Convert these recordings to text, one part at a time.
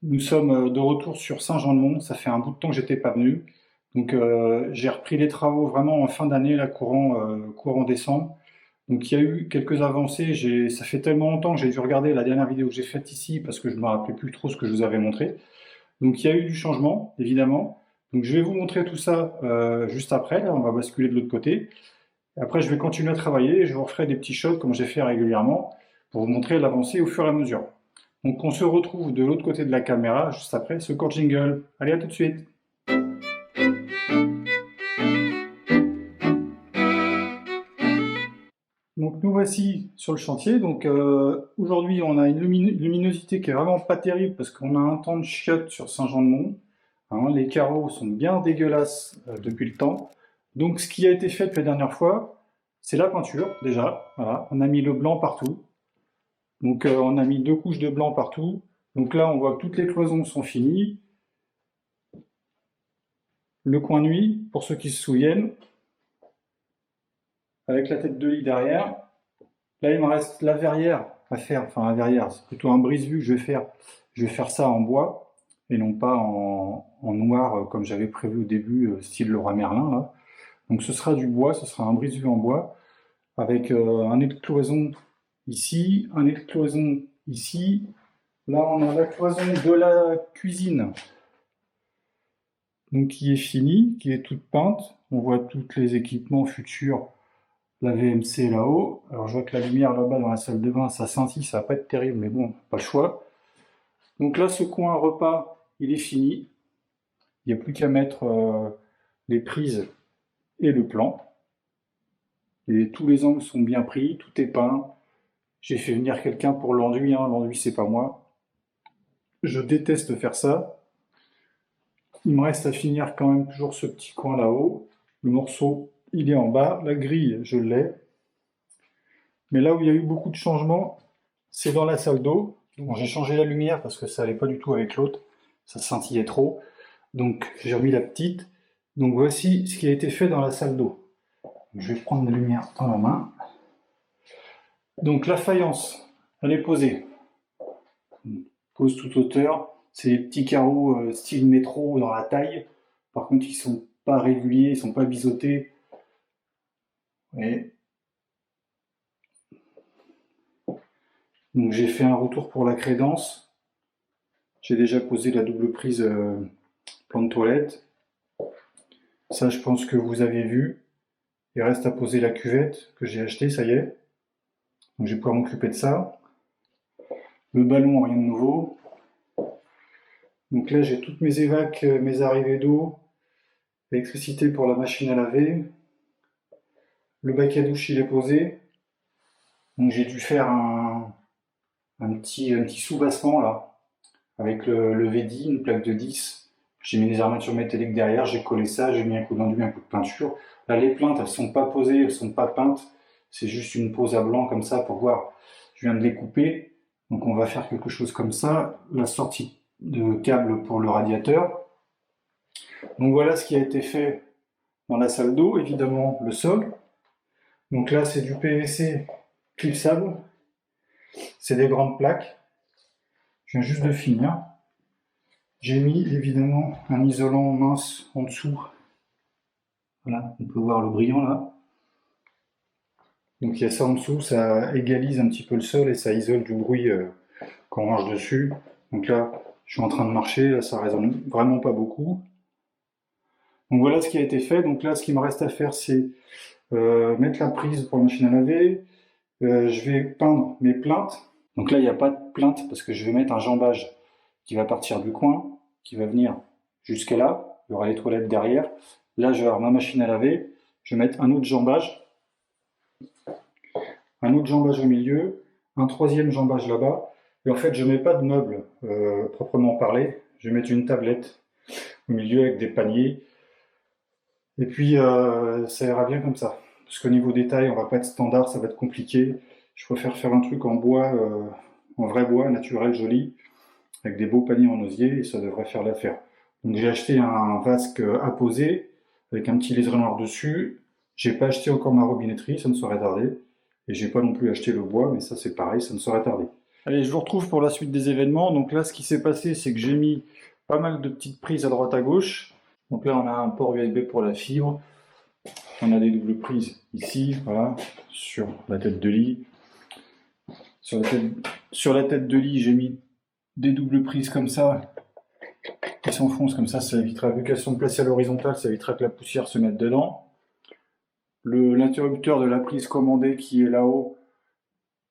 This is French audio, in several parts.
Nous sommes de retour sur Saint-Jean-de-Mont. Ça fait un bout de temps que j'étais pas venu. Donc j'ai repris les travaux vraiment en fin d'année, là, courant décembre. Donc il y a eu quelques avancées. Ça fait tellement longtemps que j'ai dû regarder la dernière vidéo que j'ai faite ici parce que je ne me rappelais plus trop ce que je vous avais montré. Donc il y a eu du changement, évidemment. Donc je vais vous montrer tout ça juste après. Là, on va basculer de l'autre côté. Après, je vais continuer à travailler. Je vous referai des petits shots comme j'ai fait régulièrement pour vous montrer l'avancée au fur et à mesure. Donc on se retrouve de l'autre côté de la caméra juste après ce court jingle. Allez, à tout de suite. Donc nous voici sur le chantier. Donc aujourd'hui on a une luminosité qui est vraiment pas terrible parce qu'on a un temps de chiottes sur Saint-Jean-de-Mont. Hein, les carreaux sont bien dégueulasses depuis le temps. Donc ce qui a été fait la dernière fois, c'est la peinture déjà. Voilà, on a mis le blanc partout. Donc on a mis 2 couches de blanc partout. Donc là on voit que toutes les cloisons sont finies. Le coin nuit, pour ceux qui se souviennent, avec la tête de lit derrière. Là, il me reste la verrière à faire. Enfin, la verrière, c'est plutôt un brise-vue que je vais faire. Je vais faire ça en bois et non pas en noir comme j'avais prévu au début, style Leroy Merlin, là. Donc ce sera du bois, ce sera un brise-vue en bois avec un nez de cloison ici, un nez de cloison ici. Là, on a la cloison de la cuisine, donc qui est finie, qui est toute peinte. On voit tous les équipements futurs, la VMC là-haut. Alors je vois que la lumière là-bas dans la salle de bain, ça scintille, ça va pas être terrible, mais bon, pas le choix. Donc là, ce coin repas, il est fini. Il n'y a plus qu'à mettre les prises et le plan. Et tous les angles sont bien pris, tout est peint. J'ai fait venir quelqu'un pour l'enduit, hein. L'enduit c'est pas moi. Je déteste faire ça. Il me reste à finir quand même toujours ce petit coin là-haut. Le morceau, il est en bas. La grille, je l'ai. Mais là où il y a eu beaucoup de changements, c'est dans la salle d'eau. Bon, j'ai changé la lumière parce que ça allait pas du tout avec l'autre. Ça scintillait trop. Donc j'ai remis la petite. Donc voici ce qui a été fait dans la salle d'eau. Je vais prendre la lumière dans la main. Donc la faïence, elle est posée. Pose toute hauteur. C'est des petits carreaux style métro dans la taille. Par contre, ils sont pas réguliers, ils sont pas biseautés. Et donc j'ai fait un retour pour la crédence. J'ai déjà posé la double prise plan de toilette. Ça, je pense que vous avez vu. Il reste à poser la cuvette que j'ai achetée, ça y est. Donc je vais pouvoir m'occuper de ça. Le ballon, rien de nouveau. Donc là, j'ai toutes mes évacs, mes arrivées d'eau, l'électricité pour la machine à laver. Le bac à douche, il est posé. Donc j'ai dû faire un petit soubassement là, avec le V10, une plaque de 10. J'ai mis des armatures métalliques derrière, j'ai collé ça, j'ai mis un coup d'enduit, un coup de peinture. Là, les plaintes, elles sont pas posées, elles sont pas peintes. C'est juste une pose à blanc comme ça pour voir. Je viens de les couper. Donc on va faire quelque chose comme ça. La sortie de câble pour le radiateur. Donc voilà ce qui a été fait dans la salle d'eau. Évidemment, le sol. Donc là, c'est du PVC clipsable. C'est des grandes plaques. Je viens juste de finir. J'ai mis évidemment un isolant mince en dessous. Voilà, on peut voir le brillant là. Donc il y a ça en dessous, ça égalise un petit peu le sol et ça isole du bruit quand on marche dessus. Donc là, je suis en train de marcher, là ça résonne vraiment pas beaucoup. Donc voilà ce qui a été fait. Donc là, ce qui me reste à faire, c'est mettre la prise pour la machine à laver. Je vais peindre mes plaintes. Donc là, il n'y a pas de plainte parce que je vais mettre un jambage qui va partir du coin, qui va venir jusqu'à là. Il y aura les toilettes derrière. Là, je vais avoir ma machine à laver. Je vais mettre un autre jambage au milieu, un troisième jambage là-bas. Et en fait, je ne mets pas de meubles proprement parlé. Je vais mettre une tablette au milieu avec des paniers. Et puis, ça ira bien comme ça. Parce qu'au niveau détail, on va pas être standard, ça va être compliqué. Je préfère faire un truc en bois, en vrai bois, naturel, joli, avec des beaux paniers en osier, et ça devrait faire l'affaire. Donc j'ai acheté un vasque à poser, avec un petit liseré noir dessus. J'ai pas acheté encore ma robinetterie, ça ne saurait tarder. Et j'ai pas non plus acheté le bois, mais ça c'est pareil, ça ne saurait tarder. Allez, je vous retrouve pour la suite des événements. Donc là, ce qui s'est passé, c'est que j'ai mis pas mal de petites prises à droite à gauche. Donc là, on a un port USB pour la fibre. On a des doubles prises ici, voilà, sur la tête de lit. Sur la tête de lit, j'ai mis des doubles prises comme ça, qui s'enfoncent comme ça évitera, vu qu'elles sont placées à l'horizontale, ça évitera que la poussière se mette dedans. L'interrupteur de la prise commandée qui est là-haut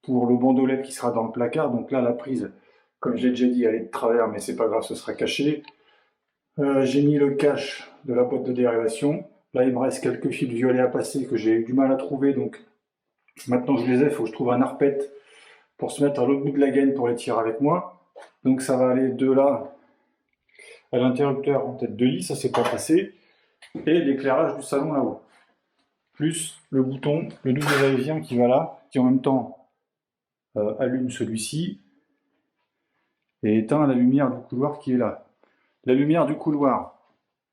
pour le bandeau LED qui sera dans le placard. Donc là, la prise, comme je l'ai déjà dit, elle est de travers, mais c'est pas grave, ce sera caché. J'ai mis le cache de la boîte de dérivation. Là, il me reste quelques fils violets à passer que j'ai eu du mal à trouver, donc maintenant je les ai, il faut que je trouve un arpète pour se mettre à l'autre bout de la gaine pour les tirer avec moi. Donc ça va aller de là à l'interrupteur en tête de lit, ça c'est pas passé, et l'éclairage du salon là-haut. Plus le bouton, le double va-et-vient qui va là, qui en même temps allume celui-ci et éteint la lumière du couloir qui est là. La lumière du couloir,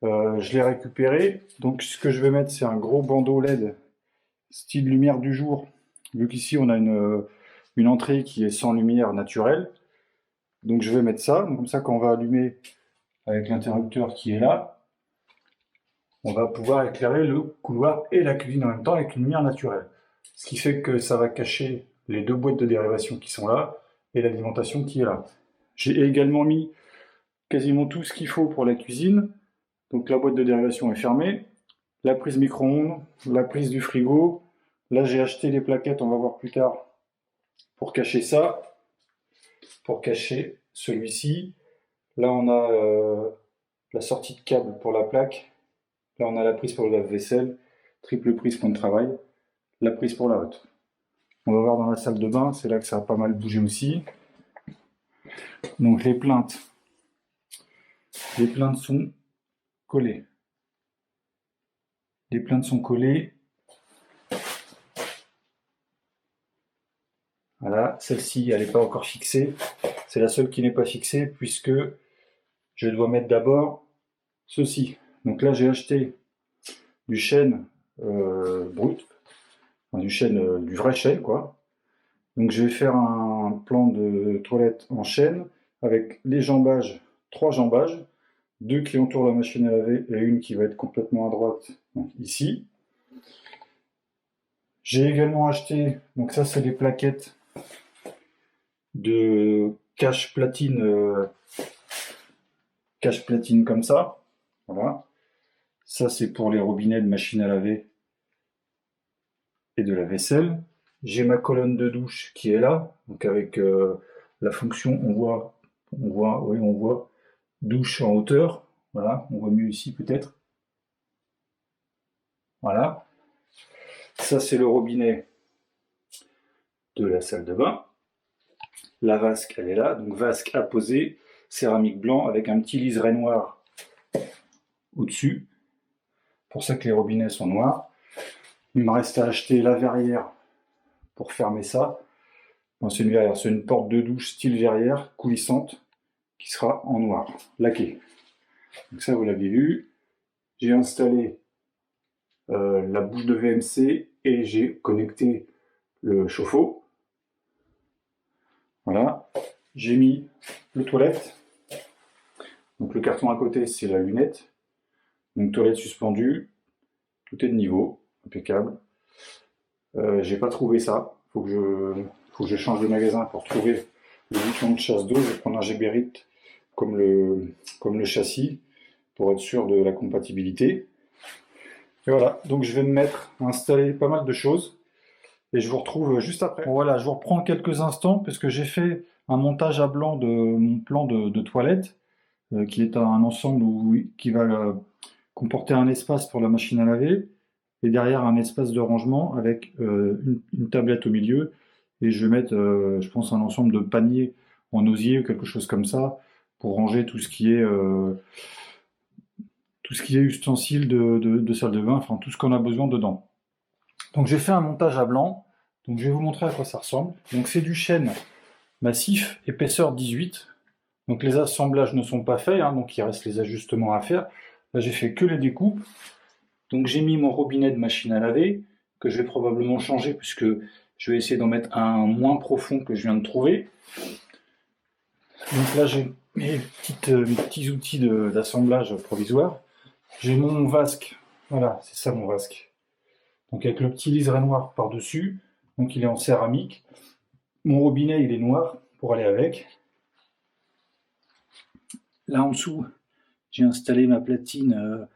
je l'ai récupérée, donc ce que je vais mettre c'est un gros bandeau LED style lumière du jour, vu qu'ici on a une entrée qui est sans lumière naturelle. Donc je vais mettre ça, donc comme ça quand on va allumer avec l'interrupteur qui est là, on va pouvoir éclairer le couloir et la cuisine en même temps avec une lumière naturelle. Ce qui fait que ça va cacher les deux boîtes de dérivation qui sont là et l'alimentation qui est là. J'ai également mis quasiment tout ce qu'il faut pour la cuisine. Donc la boîte de dérivation est fermée, la prise micro-ondes, la prise du frigo. Là j'ai acheté les plaquettes, on va voir plus tard, pour cacher ça, pour cacher celui-ci. Là on a la sortie de câble pour la plaque. Là on a la prise pour le lave-vaisselle, triple prise point de travail, la prise pour la hotte. On va voir dans la salle de bain, c'est là que ça a pas mal bougé aussi. Donc les plaintes sont collées. Les plaintes sont collées. Voilà, celle-ci, elle n'est pas encore fixée. C'est la seule qui n'est pas fixée puisque je dois mettre d'abord ceci. Donc là, j'ai acheté du chêne brut, enfin, du vrai chêne, quoi. Donc je vais faire un plan de toilette en chêne avec les jambages, 3 jambages, 2 qui entourent la machine à laver et une qui va être complètement à droite, donc ici. J'ai également acheté, donc ça c'est les plaquettes de cache platine comme ça. Voilà. Ça c'est pour les robinets de machine à laver et de la vaisselle. J'ai ma colonne de douche qui est là, donc avec la fonction, on voit douche en hauteur. Voilà, on voit mieux ici peut-être. Voilà. Ça c'est le robinet de la salle de bain. La vasque, elle est là, donc vasque à poser, céramique blanc avec un petit liseré noir au-dessus. Pour ça que les robinets sont noirs. Il me reste à acheter la verrière pour fermer ça. Non, c'est une verrière, c'est une porte de douche style verrière, coulissante, qui sera en noir, laquée. Donc ça, vous l'avez vu. J'ai installé la bouche de VMC et j'ai connecté le chauffe-eau. Voilà. J'ai mis le toilette. Donc le carton à côté, c'est la lunette. Donc toilette suspendue. Tout est de niveau, impeccable. J'ai pas trouvé ça. Faut que je change de magasin pour trouver le bouton de chasse d'eau. Je vais prendre un Geberit comme le châssis pour être sûr de la compatibilité. Et voilà, donc je vais me mettre à installer pas mal de choses et je vous retrouve juste après. Bon, voilà, je vous reprends quelques instants parce que j'ai fait un montage à blanc de mon plan de toilette qui est un ensemble qui va comporter un espace pour la machine à laver et derrière un espace de rangement avec une tablette au milieu et je vais mettre, je pense, un ensemble de paniers en osier ou quelque chose comme ça pour ranger tout ce qui est ustensiles de salle de bain, enfin tout ce qu'on a besoin dedans. Donc j'ai fait un montage à blanc, donc je vais vous montrer à quoi ça ressemble. Donc c'est du chêne massif, épaisseur 18. Donc les assemblages ne sont pas faits, hein, donc il reste les ajustements à faire. Là j'ai fait que les découpes. Donc j'ai mis mon robinet de machine à laver, que je vais probablement changer puisque Je vais essayer d'en mettre un moins profond que je viens de trouver. Donc là, j'ai mes petits outils d'assemblage provisoire. J'ai mon vasque, voilà, c'est ça mon vasque. Donc avec le petit liseré noir par-dessus, donc il est en céramique. Mon robinet, il est noir pour aller avec. Là en dessous, j'ai installé ma platine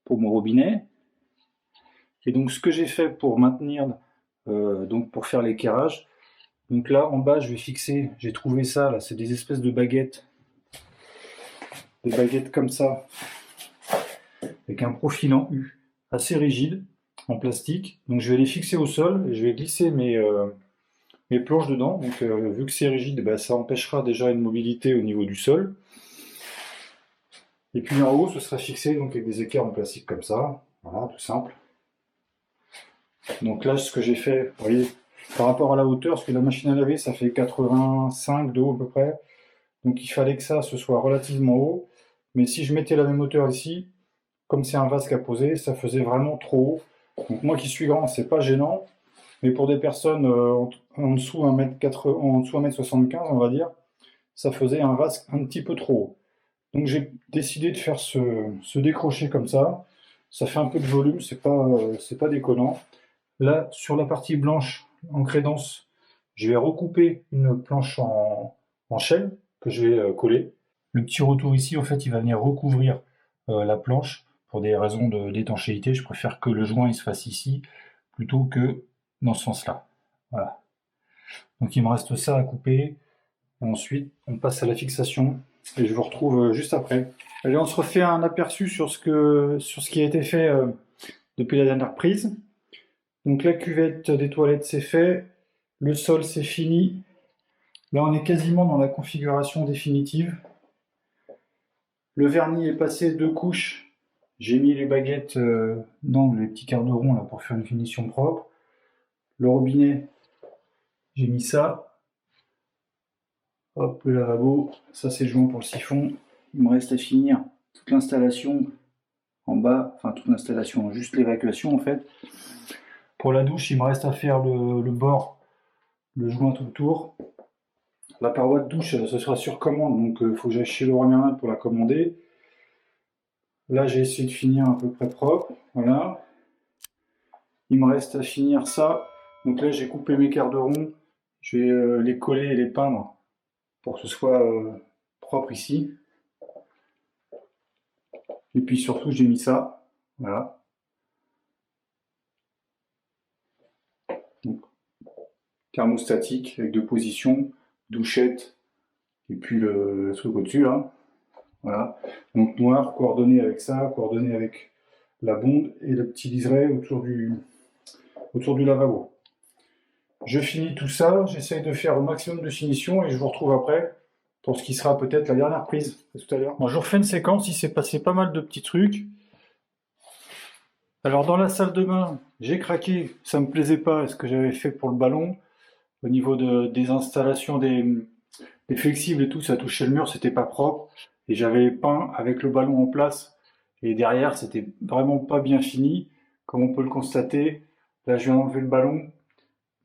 pour mon robinet. Et donc ce que j'ai fait pour maintenir, donc pour faire l'équerrage, donc là en bas je vais fixer, j'ai trouvé ça, là c'est des espèces de baguettes. Des baguettes comme ça, avec un profil en U assez rigide, en plastique. Donc je vais les fixer au sol et je vais glisser mes planches dedans. Donc vu que c'est rigide, bah, ça empêchera déjà une mobilité au niveau du sol. Et puis en haut, ce sera fixé donc avec des équerres en plastique comme ça. Voilà, tout simple. Donc là, ce que j'ai fait, vous voyez, par rapport à la hauteur, parce que la machine à laver, ça fait 85 de haut à peu près. Donc il fallait que ça, ce soit relativement haut. Mais si je mettais la même hauteur ici, comme c'est un vasque à poser, ça faisait vraiment trop haut. Donc moi qui suis grand, c'est pas gênant. Mais pour des personnes en dessous 1m80, en dessous 1m75, on va dire, ça faisait un vasque un petit peu trop haut. Donc j'ai décidé de faire ce décroché comme ça. Ça fait un peu de volume, c'est pas déconnant. Là, sur la partie blanche, en crédence, je vais recouper une planche en chêne que je vais coller. Le petit retour ici, en fait, il va venir recouvrir la planche pour des raisons d'étanchéité. Je préfère que le joint il se fasse ici plutôt que dans ce sens-là. Voilà. Donc il me reste ça à couper. Et ensuite, on passe à la fixation et je vous retrouve juste après. Allez, on se refait un aperçu sur ce qui a été fait depuis la dernière prise. Donc la cuvette des toilettes c'est fait, le sol c'est fini. Là on est quasiment dans la configuration définitive. Le vernis est passé 2 couches. J'ai mis les baguettes dans les petits quarts de rond là pour faire une finition propre. Le robinet, j'ai mis ça. Hop, le lavabo, ça c'est le joint pour le siphon. Il me reste à finir toute l'installation en bas, enfin toute l'installation, juste l'évacuation en fait. Pour la douche, il me reste à faire le bord, le joint tout autour. La paroi de douche, ce sera sur commande, donc il faut que j'aille chez Leroy Merlin pour la commander. Là, j'ai essayé de finir à peu près propre, voilà. Il me reste à finir ça. Donc là, j'ai coupé mes quarts de rond. Je vais les coller et les peindre pour que ce soit propre ici. Et puis surtout, j'ai mis ça, voilà. Donc, thermostatique avec 2 positions, douchette et puis le truc au-dessus là. Voilà. Donc noir, coordonné avec ça, coordonné avec la bonde et le petit liseré autour du lavabo. Je finis tout ça, j'essaye de faire au maximum de finition et je vous retrouve après pour ce qui sera peut-être la dernière prise. À tout à l'heure. Bon, je refais une séquence, il s'est passé pas mal de petits trucs. Alors dans la salle de bain, j'ai craqué, ça me plaisait pas ce que j'avais fait pour le ballon. Au niveau des installations des flexibles et tout, ça touchait le mur, c'était pas propre. Et j'avais peint avec le ballon en place. Et derrière, c'était vraiment pas bien fini, comme on peut le constater. Là, je viens d'enlever le ballon.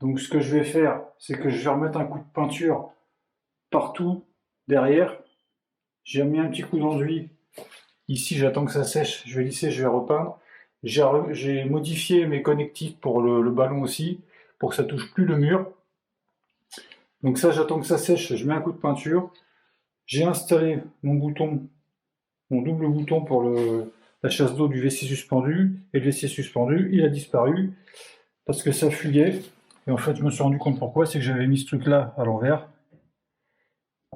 Donc ce que je vais faire, c'est que je vais remettre un coup de peinture partout derrière. J'ai mis un petit coup d'enduit. Ici, j'attends que ça sèche. Je vais lisser, je vais repeindre. J'ai modifié mes connectiques pour le ballon aussi, pour que ça touche plus le mur. Donc ça, j'attends que ça sèche, je mets un coup de peinture. J'ai installé mon double bouton pour la chasse d'eau du WC suspendu. Et le WC suspendu, il a disparu parce que ça fuyait. Et en fait, je me suis rendu compte pourquoi, c'est que j'avais mis ce truc-là à l'envers.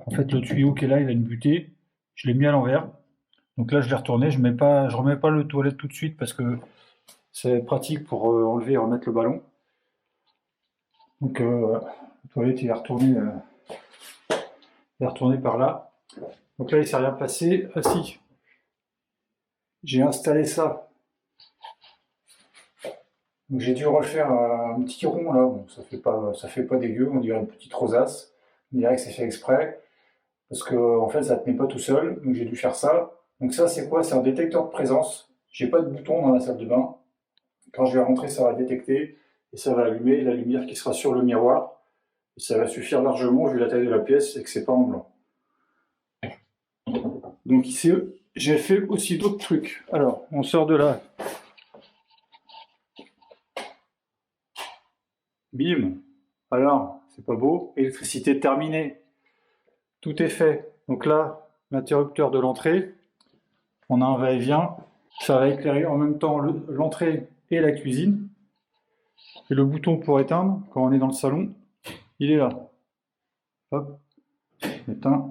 En fait, le tuyau qui est là, il a une butée. Je l'ai mis à l'envers. Donc là, je l'ai retourné. Je remets pas le toilette tout de suite parce que c'est pratique pour enlever et remettre le ballon. Donc le toilette, il est retourné par là. Donc là, il ne s'est rien passé. Ah si, j'ai installé ça. Donc j'ai dû refaire un petit rond là. Bon, ça fait pas dégueu, on dirait une petite rosace. On dirait que c'est fait exprès. Parce que en fait, ça ne tenait pas tout seul. Donc j'ai dû faire ça. Donc ça, c'est quoi? C'est un détecteur de présence. J'ai pas de bouton dans la salle de bain. Quand je vais rentrer, ça va détecter. et ça va allumer la lumière qui sera sur le miroir. Et ça va suffire largement vu la taille de la pièce et que c'est pas en blanc. Donc ici, j'ai fait aussi d'autres trucs. Alors, on sort de là. Bim. Alors, c'est pas beau. Électricité terminée. Tout est fait. Donc là, l'interrupteur de l'entrée, on a un va-et-vient. Ça va éclairer en même temps l'entrée et la cuisine. Et le bouton pour éteindre, quand on est dans le salon, il est là. Hop, éteint,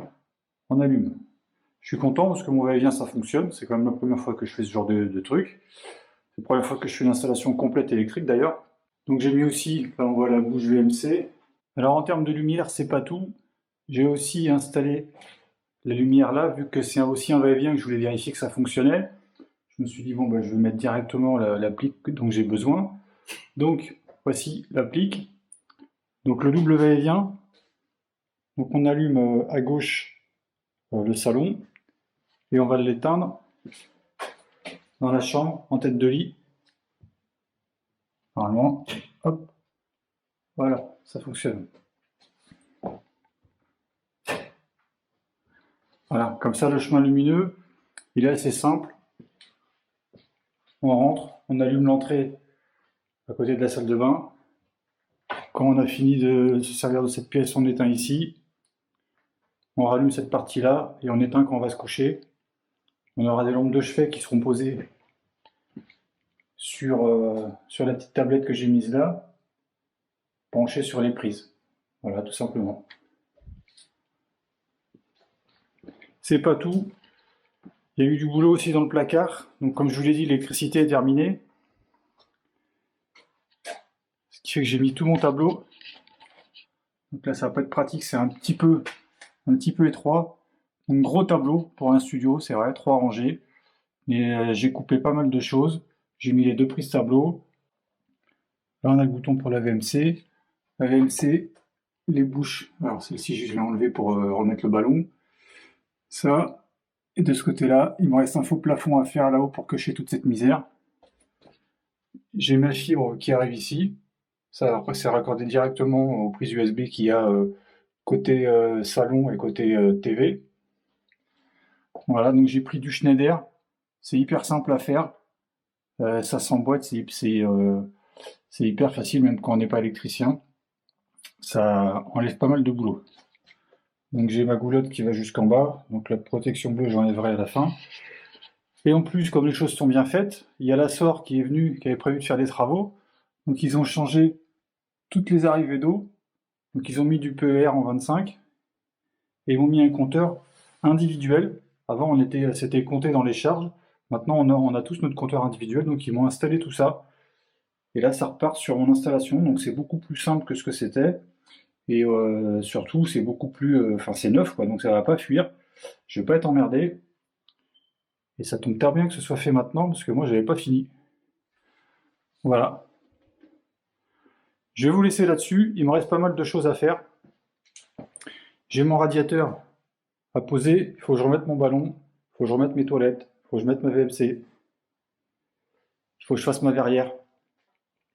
on allume. Je suis content parce que mon va-et-vient ça fonctionne. C'est quand même la première fois que je fais ce genre de truc. C'est la première fois que je fais une installation complète électrique d'ailleurs. Donc j'ai mis aussi, là on voit la bouche VMC. Alors en termes de lumière, c'est pas tout. J'ai aussi installé la lumière là, vu que c'est aussi un va-et-vient que je voulais vérifier que ça fonctionnait. Je me suis dit, bon, bah, je vais mettre directement l'applique dont j'ai besoin. Donc, voici l'applique. Donc, le double va-et-vient. Donc, on allume à gauche le salon et on va l'éteindre dans la chambre en tête de lit. Normalement, hop, voilà, ça fonctionne. Voilà, comme ça, le chemin lumineux, il est assez simple. On rentre, on allume l'entrée à côté de la salle de bain. Quand on a fini de se servir de cette pièce, on éteint ici. On rallume cette partie-là et on éteint quand on va se coucher. On aura des lampes de chevet qui seront posées sur la petite tablette que j'ai mise là, penchée sur les prises. Voilà, tout simplement. C'est pas tout. Il y a eu du boulot aussi dans le placard. Donc comme je vous l'ai dit, l'électricité est terminée. Ce qui fait que j'ai mis tout mon tableau. Donc là, ça va pas être pratique, c'est un petit peu étroit. Donc gros tableau pour un studio, c'est vrai, 3 rangées. Mais j'ai coupé pas mal de choses. J'ai mis les 2 prises tableau. Là, on a le bouton pour la VMC. La VMC, les bouches. Alors celle-ci, je l'ai enlevée pour remettre le ballon. Ça. Et de ce côté-là, il me reste un faux plafond à faire là-haut pour cocher toute cette misère. J'ai ma fibre qui arrive ici. Ça, après, c'est raccordé directement aux prises USB qu'il y a côté salon et côté TV. Voilà, donc j'ai pris du Schneider. C'est hyper simple à faire. Ça s'emboîte, c'est hyper facile, même quand on n'est pas électricien. Ça enlève pas mal de boulot. Donc j'ai ma goulotte qui va jusqu'en bas. Donc la protection bleue, j'enlèverai à la fin. Et en plus, comme les choses sont bien faites, il y a l'assort qui est venu, qui avait prévu de faire des travaux. Donc ils ont changé toutes les arrivées d'eau. Donc ils ont mis du PER en 25. Et ils ont mis un compteur individuel. Avant, c'était compté dans les charges. Maintenant, on a tous notre compteur individuel. Donc ils m'ont installé tout ça. Et là, ça repart sur mon installation. Donc c'est beaucoup plus simple que ce que c'était. Et surtout, c'est beaucoup plus... Enfin, c'est neuf, quoi. Donc ça va pas fuir. Je vais pas être emmerdé. Et ça tombe très bien que ce soit fait maintenant, parce que moi, j'avais pas fini. Voilà. Je vais vous laisser là-dessus. Il me reste pas mal de choses à faire. J'ai mon radiateur à poser. Il faut que je remette mon ballon. Il faut que je remette mes toilettes. Il faut que je mette ma VMC. Il faut que je fasse ma verrière.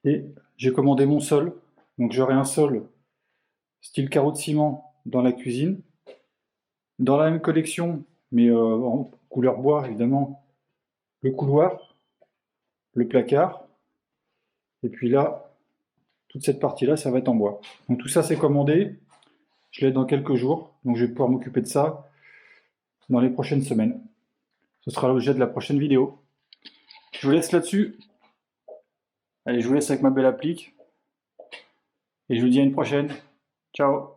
Et j'ai commandé mon sol. Donc j'aurai un sol style carreau de ciment dans la cuisine. Dans la même collection, mais en couleur bois évidemment, le couloir, le placard, et puis là, toute cette partie-là, ça va être en bois. Donc tout ça c'est commandé, je l'ai dans quelques jours, donc je vais pouvoir m'occuper de ça dans les prochaines semaines. Ce sera l'objet de la prochaine vidéo. Je vous laisse là-dessus. Allez, je vous laisse avec ma belle applique. Et je vous dis à une prochaine. Ciao!